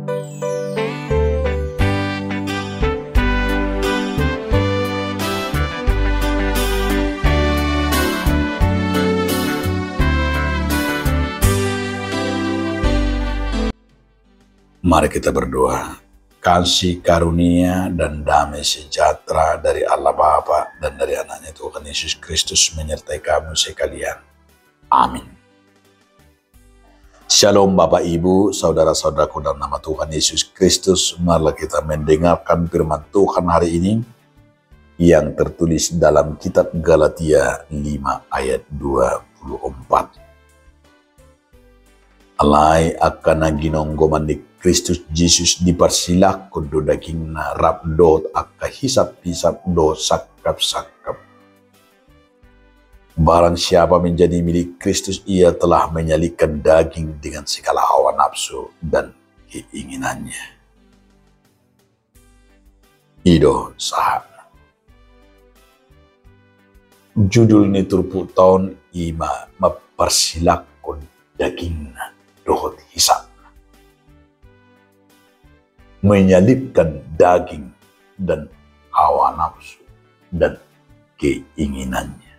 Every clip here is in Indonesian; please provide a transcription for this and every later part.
Mari kita berdoa. Kasih karunia dan damai sejahtera dari Allah Bapa dan dari anaknya Tuhan Yesus Kristus menyertai kamu sekalian. Amin. Shalom Bapak Ibu, saudara-saudaraku dalam nama Tuhan Yesus Kristus. Marilah kita mendengarkan firman Tuhan hari ini yang tertulis dalam kitab Galatia 5 ayat 24. Alai akana ginonggoman di Kristus Yesus dipersilakkan do dagingna rap dot akka hisap-hisap do sakap-sakap. Barang siapa menjadi milik Kristus, ia telah menyalikan daging dengan segala hawa nafsu dan keinginannya. Ido sahana. Judul ini turpu tahun ima mempersilakkan dagingna dohot hisap. Menyalipkan daging dan hawa nafsu dan keinginannya.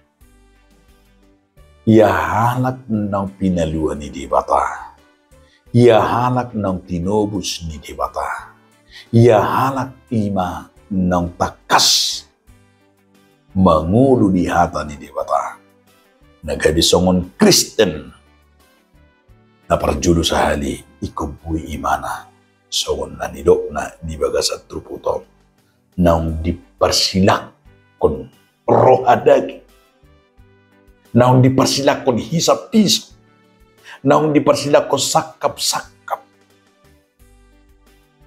Ia halak nang pinaluan ni di bata. Ia halak nang tinobus ni di bata. Ia halak ima nang takas mangulu di hata ni di bata. Nagadisongon Kristen na parjulu sahali ikubui imana. So nanidok na di bagasat truputon naung dipersilakon roh adagi, naung dipersilakon hisap-hisap, naung dipersilakon sakap-sakap.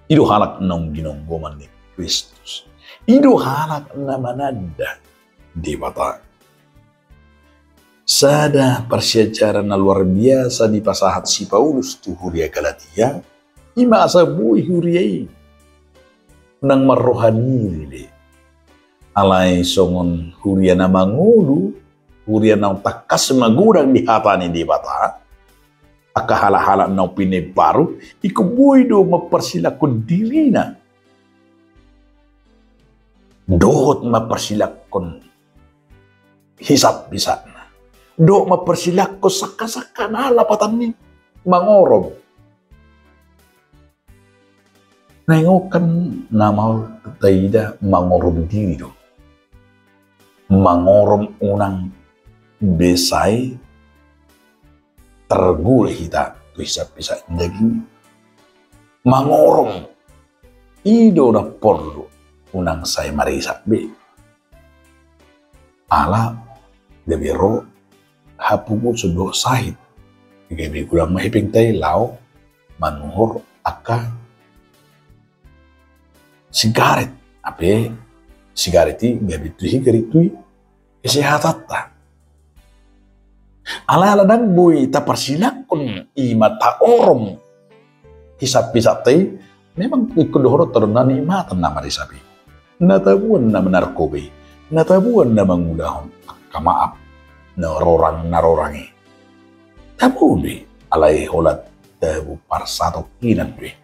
Ido halak naung ginonggoman ni Kristus. Ido halak na manada di bata. Sada persejarah na luar biasa di pasahat si Paulus tu huria Galatia. Ima asa bui huriai nang marohani li alai songon huria na mangulu huria na takas magurang di hatani di bata akahala-hala na pine baru ikubui do mapersilakon dirina dohot mapersilakon hisap bisa do mapersilakon saka-saka na lapatan ni mangorong. Nengokan nama taida mangorom diri do. Mangorom unang besai tergul hita tu hisap-hisap daging. Mangorom ido na porlo unang say marisak be. Ala debiro hapugo sudo sahit. Gabi kulang mahiping tay lao manuhor aka sigaret, ape sigareti gabi tuhi garitui kesehatan ta. Ala dan boy ta persilakon imata orom hisap-hisap tay memang ikudohoro terna nikmatan nama risabi. Natabuan na menarkobe, natabuan na mangulahon kamaap na narorangi. Tabubi alai holat tabu parsato kinan be.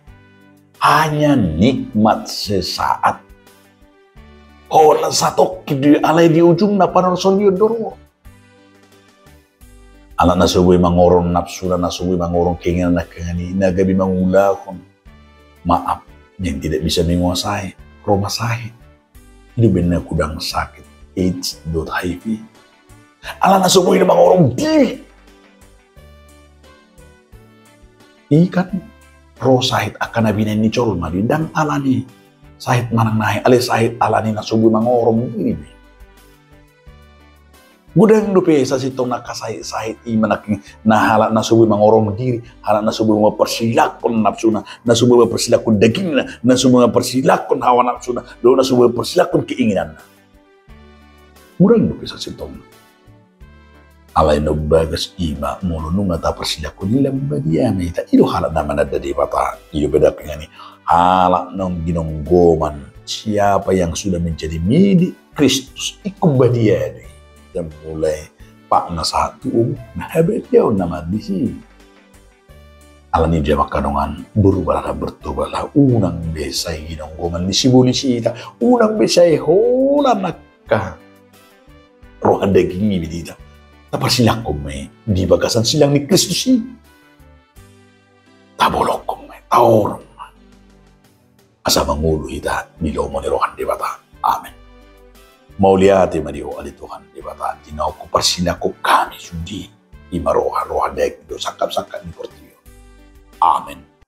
Hanya nikmat sesaat. Hola satu kidi alai di ujung na panorsolio doro. Ala nasuboy mangorong nafsu na nasuboy mangorong keinginan na kengani nagabi mangulahon. Maaf yang tidak bisa menguasai rumah sakit. Ini benar kudang sakit AIDS.HIV. Ala nasuboy na mangorong diri. Ikan roh sahit akan nabina ni col mali dan alani sahit manang nahi ale sahit alani na subuh mangorong diri. Gudang dupe sa sitong nakasahit imanaking nahalak na subuh mangorong diri, halak na subuh mapersilakon nafsuna, na subuh mapersilakon dagingna, na subuh mapersilakon hawa nafsuna, do na subuh mapersilakon keinginan. Gudang dupe sa sitong alay no bagas ima mulunung ata persilakon nilang badiana ita ido halak naman ada di bata ido beda pengani halak nang ginonggoman siapa yang sudah menjadi milik Kristus ikut badiana dan mulai pak na satu nah habet jauh nama disi Alani dia makanongan berubahlah bertobatlah unang besai ginonggoman disibulisita unang besai hola nakka roh daging ini tidak tapar silakom me di bagasan silang ni Kristus ini tabolokom me taorong asa mangulo ita nilomo ni rohan debata amen mauliate mario ali Tuhan debata tinau ko parsilako kami sudi imaroha roha dek do sakap-sakap ni portio amen.